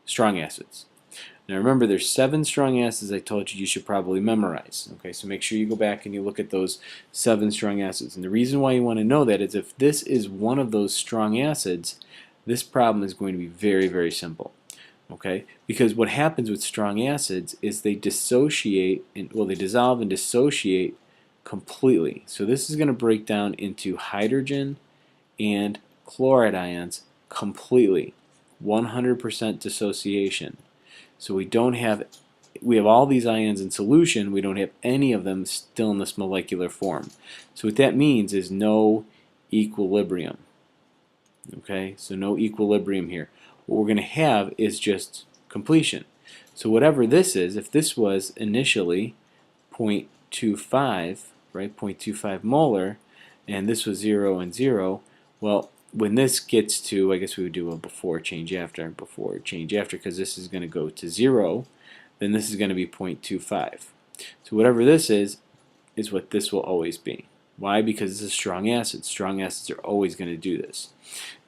strong acids. Now remember, there's 7 strong acids I told you should probably memorize. Okay, so make sure you go back and you look at those 7 strong acids. And the reason why you want to know that is if this is one of those strong acids, this problem is going to be very, very simple. Okay, because what happens with strong acids is they dissociate, they dissolve and dissociate completely. So this is going to break down into hydrogen and chloride ions completely, 100% dissociation. So we have all these ions in solution, we don't have any of them still in this molecular form. So what that means is no equilibrium. Okay, so no equilibrium here. What we're going to have is just completion. So whatever this is, if this was initially 0.25, right, 0.25 molar, and this was 0 and 0, well, when this gets to, I guess we would do a before change after, because this is going to go to 0, then this is going to be 0.25. So whatever this is what this will always be. Why? Because this is strong acid. Strong acids are always going to do this.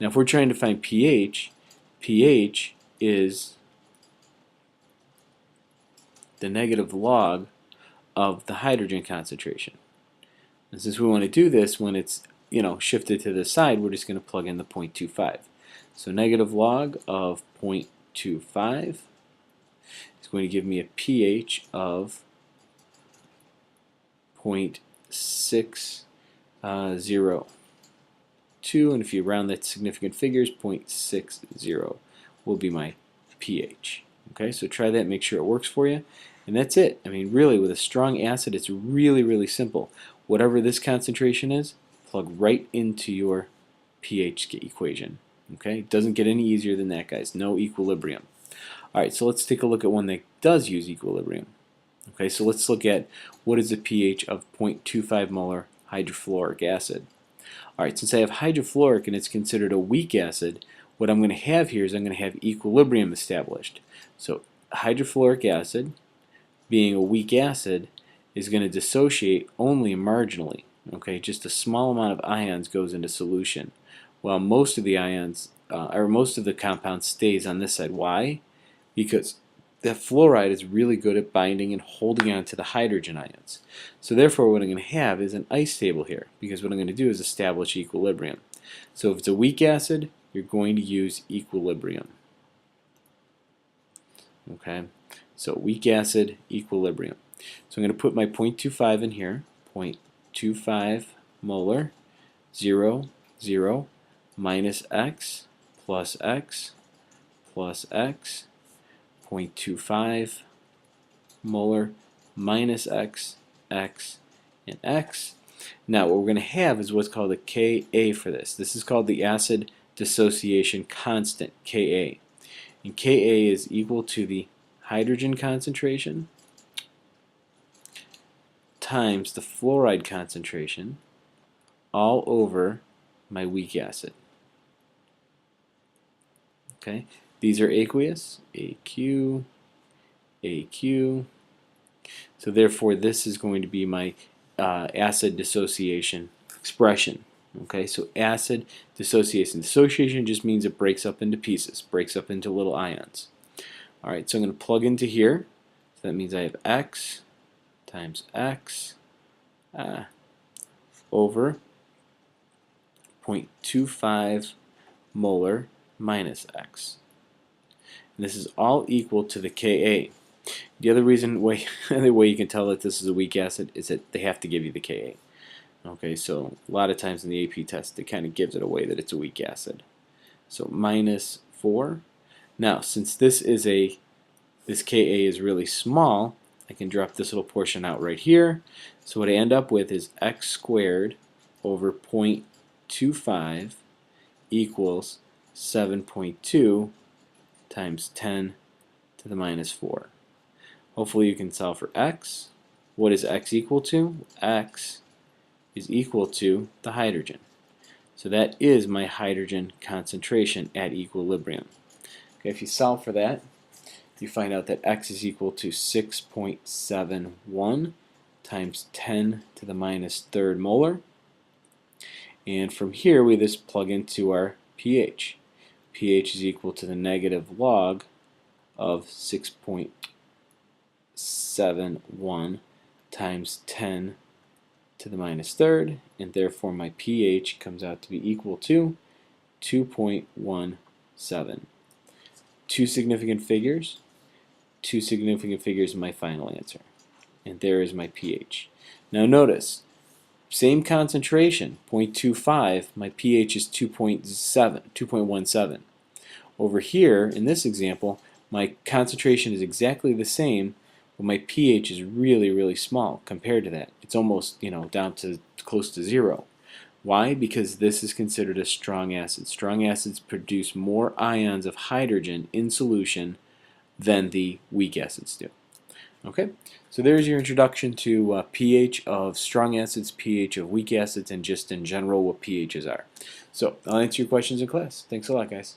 Now if we're trying to find pH, pH is the negative log of the hydrogen concentration. And since we want to do this when it's shifted to the side, we're just going to plug in the 0.25. So negative log of 0.25 is going to give me a pH of 0.602, and if you round that to significant figures, 0.60 will be my pH. Okay, so try that, make sure it works for you, and that's it. I mean, really, with a strong acid, it's really, really simple. Whatever this concentration is, plug right into your pH equation. Okay, it doesn't get any easier than that, guys. No equilibrium. Alright, so let's take a look at one that does use equilibrium. Okay, so let's look at what is the pH of 0.25 molar hydrofluoric acid. Alright, since I have hydrofluoric and it's considered a weak acid, what I'm going to have here is I'm going to have equilibrium established. So hydrofluoric acid, being a weak acid, is going to dissociate only marginally. Okay, just a small amount of ions goes into solution, while most of the ions, or most of the compound stays on this side. Why? Because that fluoride is really good at binding and holding on to the hydrogen ions. So therefore what I'm going to have is an ice table here, because what I'm going to do is establish equilibrium. So if it's a weak acid, you're going to use equilibrium. Okay, so weak acid, equilibrium. So I'm going to put my 0.25 in here, 0.25 molar, 0, 0, minus x, plus x, plus x, 0.25 molar, minus x, x, and x. Now what we're going to have is what's called a Ka for this. This is called the acid dissociation constant, Ka. And Ka is equal to the hydrogen concentration times the fluoride concentration all over my weak acid. Okay, these are aqueous, AQ, AQ. So therefore this is going to be my acid dissociation expression. Okay, so acid dissociation. Dissociation just means it breaks up into pieces, breaks up into little ions. Alright, so I'm going to plug into here. So that means I have x times x over 0.25 molar minus x. And this is all equal to the Ka. The other way you can tell that this is a weak acid is that they have to give you the Ka. Okay, so a lot of times in the AP test it kind of gives it away that it's a weak acid. So minus 4. Now since this Ka is really small, I can drop this little portion out right here. So what I end up with is x squared over 0.25 equals 7.2 times 10 to the minus 4. Hopefully you can solve for x. What is x equal to? X is equal to the hydrogen. So that is my hydrogen concentration at equilibrium. Okay, if you solve for that, you find out that x is equal to 6.71 times 10 to the minus third molar. And from here we just plug into our pH. pH is equal to the negative log of 6.71 times 10 to the minus third, and therefore my pH comes out to be equal to 2.17. Two significant figures is my final answer. And there is my pH. Now notice, same concentration, 0.25, my pH is 2.17. Over here, in this example, my concentration is exactly the same, but my pH is really, really small compared to that. It's almost, down to close to 0. Why? Because this is considered a strong acid. Strong acids produce more ions of hydrogen in solution than the weak acids do. Okay, so there's your introduction to pH of strong acids, pH of weak acids, and just in general what pHs are. So I'll answer your questions in class. Thanks a lot, guys.